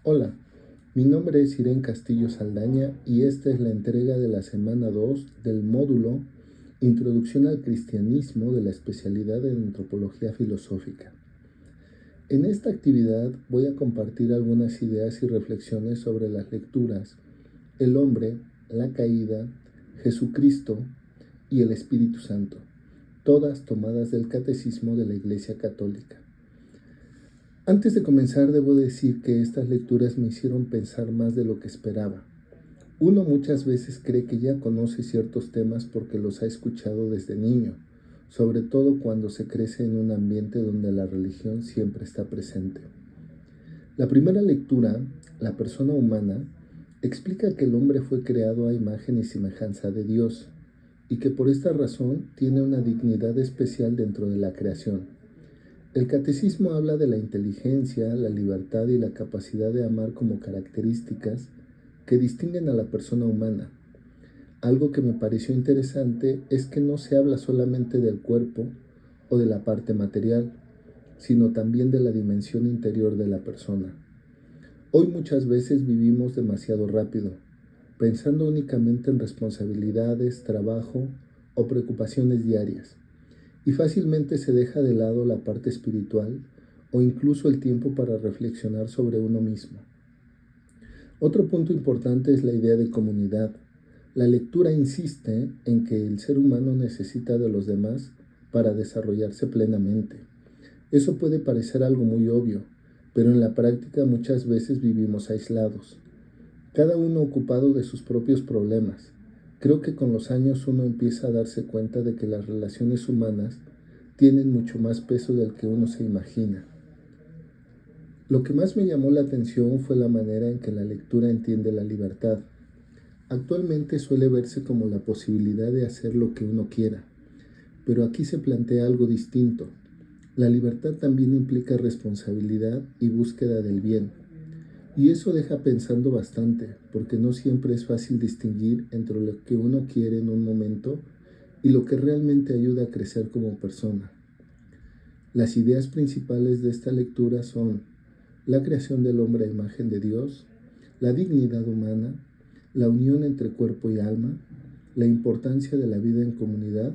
Hola, mi nombre es Irene Castillo Saldaña y esta es la entrega de la semana 2 del módulo Introducción al Cristianismo de la especialidad en Antropología Filosófica. En esta actividad voy a compartir algunas ideas y reflexiones sobre las lecturas El hombre, la caída, Jesucristo y el Espíritu Santo, todas tomadas del Catecismo de la Iglesia Católica. Antes de comenzar, debo decir que estas lecturas me hicieron pensar más de lo que esperaba. Uno muchas veces cree que ya conoce ciertos temas porque los ha escuchado desde niño, sobre todo cuando se crece en un ambiente donde la religión siempre está presente. La primera lectura, La persona humana, explica que el hombre fue creado a imagen y semejanza de Dios y que por esta razón tiene una dignidad especial dentro de la creación. El catecismo habla de la inteligencia, la libertad y la capacidad de amar como características que distinguen a la persona humana. Algo que me pareció interesante es que no se habla solamente del cuerpo o de la parte material, sino también de la dimensión interior de la persona. Hoy muchas veces vivimos demasiado rápido, pensando únicamente en responsabilidades, trabajo o preocupaciones diarias. Y fácilmente se deja de lado la parte espiritual o incluso el tiempo para reflexionar sobre uno mismo. Otro punto importante es la idea de comunidad. La lectura insiste en que el ser humano necesita de los demás para desarrollarse plenamente. Eso puede parecer algo muy obvio, pero en la práctica muchas veces vivimos aislados, cada uno ocupado de sus propios problemas. Creo que con los años uno empieza a darse cuenta de que las relaciones humanas tienen mucho más peso del que uno se imagina. Lo que más me llamó la atención fue la manera en que la lectura entiende la libertad. Actualmente suele verse como la posibilidad de hacer lo que uno quiera, pero aquí se plantea algo distinto. La libertad también implica responsabilidad y búsqueda del bien. Y eso deja pensando bastante, porque no siempre es fácil distinguir entre lo que uno quiere en un momento y lo que realmente ayuda a crecer como persona. Las ideas principales de esta lectura son la creación del hombre a imagen de Dios, la dignidad humana, la unión entre cuerpo y alma, la importancia de la vida en comunidad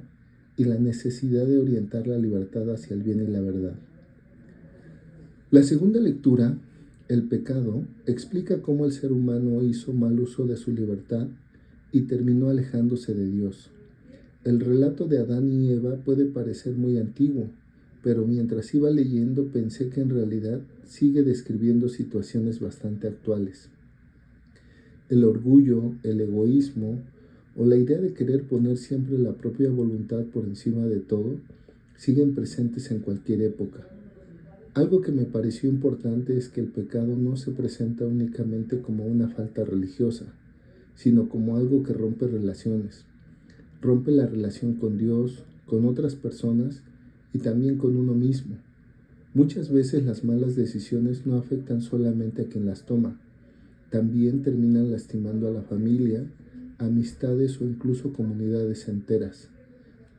y la necesidad de orientar la libertad hacia el bien y la verdad. La segunda lectura, El pecado, explica cómo el ser humano hizo mal uso de su libertad y terminó alejándose de Dios. El relato de Adán y Eva puede parecer muy antiguo, pero mientras iba leyendo pensé que en realidad sigue describiendo situaciones bastante actuales. El orgullo, el egoísmo o la idea de querer poner siempre la propia voluntad por encima de todo siguen presentes en cualquier época. Algo que me pareció importante es que el pecado no se presenta únicamente como una falta religiosa, sino como algo que rompe relaciones. Rompe la relación con Dios, con otras personas y también con uno mismo. Muchas veces las malas decisiones no afectan solamente a quien las toma, también terminan lastimando a la familia, amistades o incluso comunidades enteras.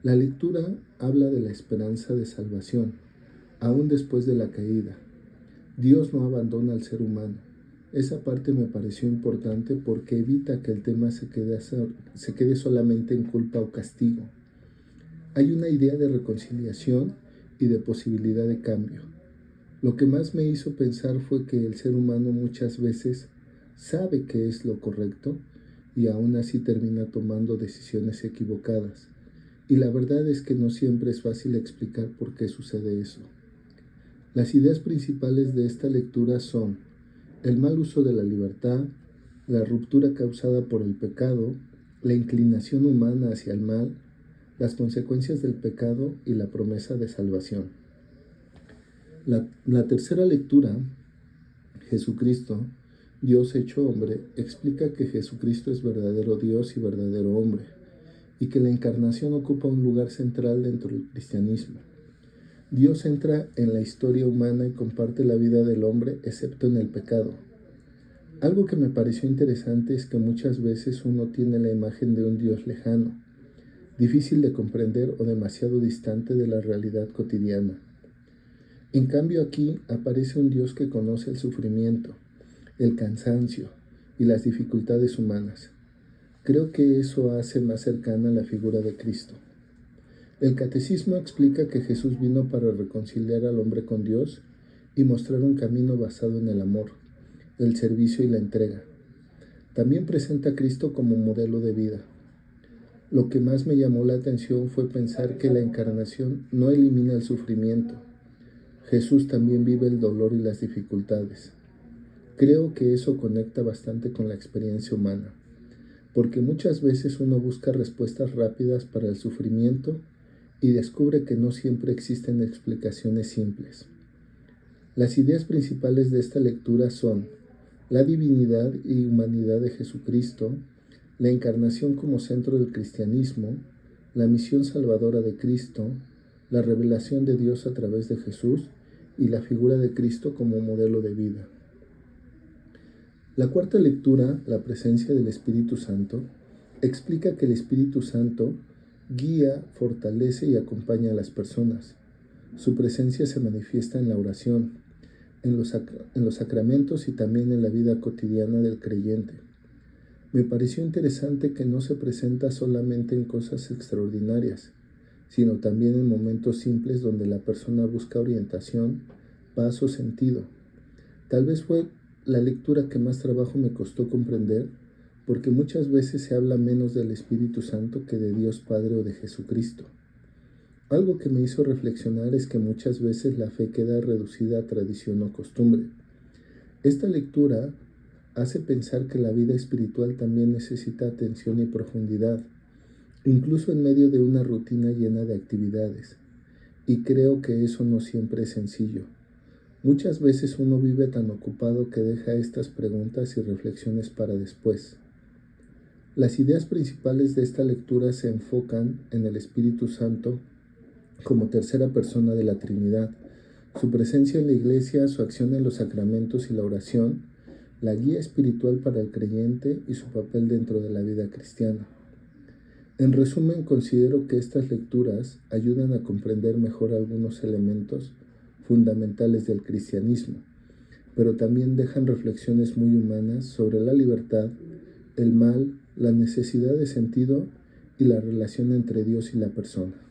La lectura habla de la esperanza de salvación, aún después de la caída. Dios no abandona al ser humano. Esa parte me pareció importante porque evita que el tema se quede solamente en culpa o castigo. Hay una idea de reconciliación y de posibilidad de cambio. Lo que más me hizo pensar fue que el ser humano muchas veces sabe que es lo correcto y aún así termina tomando decisiones equivocadas. Y la verdad es que no siempre es fácil explicar por qué sucede eso. Las ideas principales de esta lectura son el mal uso de la libertad, la ruptura causada por el pecado, la inclinación humana hacia el mal, las consecuencias del pecado y la promesa de salvación. La tercera lectura, Jesucristo, Dios hecho hombre, explica que Jesucristo es verdadero Dios y verdadero hombre, y que la encarnación ocupa un lugar central dentro del cristianismo. Dios entra en la historia humana y comparte la vida del hombre, excepto en el pecado. Algo que me pareció interesante es que muchas veces uno tiene la imagen de un Dios lejano, difícil de comprender o demasiado distante de la realidad cotidiana. En cambio aquí aparece un Dios que conoce el sufrimiento el cansancio y las dificultades humanas. Creo que eso hace más cercana la figura de Cristo. El catecismo explica que Jesús vino para reconciliar al hombre con Dios y mostrar un camino basado en el amor, el servicio y la entrega. También presenta a Cristo como modelo de vida. Lo que más me llamó la atención fue pensar que la encarnación no elimina el sufrimiento. Jesús también vive el dolor y las dificultades. Creo que eso conecta bastante con la experiencia humana, porque muchas veces uno busca respuestas rápidas para el sufrimiento y descubre que no siempre existen explicaciones simples. Las ideas principales de esta lectura son la divinidad y humanidad de Jesucristo, la encarnación como centro del cristianismo, la misión salvadora de Cristo, la revelación de Dios a través de Jesús y la figura de Cristo como modelo de vida. La cuarta lectura, la presencia del Espíritu Santo, explica que el Espíritu Santo guía, fortalece y acompaña a las personas. Su presencia se manifiesta en la oración, en los sacramentos y también en la vida cotidiana del creyente. Me pareció interesante que no se presenta solamente en cosas extraordinarias, sino también en momentos simples donde la persona busca orientación, paz o sentido. Tal vez fue la lectura que más trabajo me costó comprender, porque muchas veces se habla menos del Espíritu Santo que de Dios Padre o de Jesucristo. Algo que me hizo reflexionar es que muchas veces la fe queda reducida a tradición o costumbre. Esta lectura hace pensar que la vida espiritual también necesita atención y profundidad, incluso en medio de una rutina llena de actividades. Y creo que eso no siempre es sencillo. Muchas veces uno vive tan ocupado que deja estas preguntas y reflexiones para después. Las ideas principales de esta lectura se enfocan en el Espíritu Santo como tercera persona de la Trinidad, su presencia en la Iglesia, su acción en los sacramentos y la oración, la guía espiritual para el creyente y su papel dentro de la vida cristiana. En resumen, considero que estas lecturas ayudan a comprender mejor algunos elementos fundamentales del cristianismo, pero también dejan reflexiones muy humanas sobre la libertad, el mal, la necesidad de sentido y la relación entre Dios y la persona.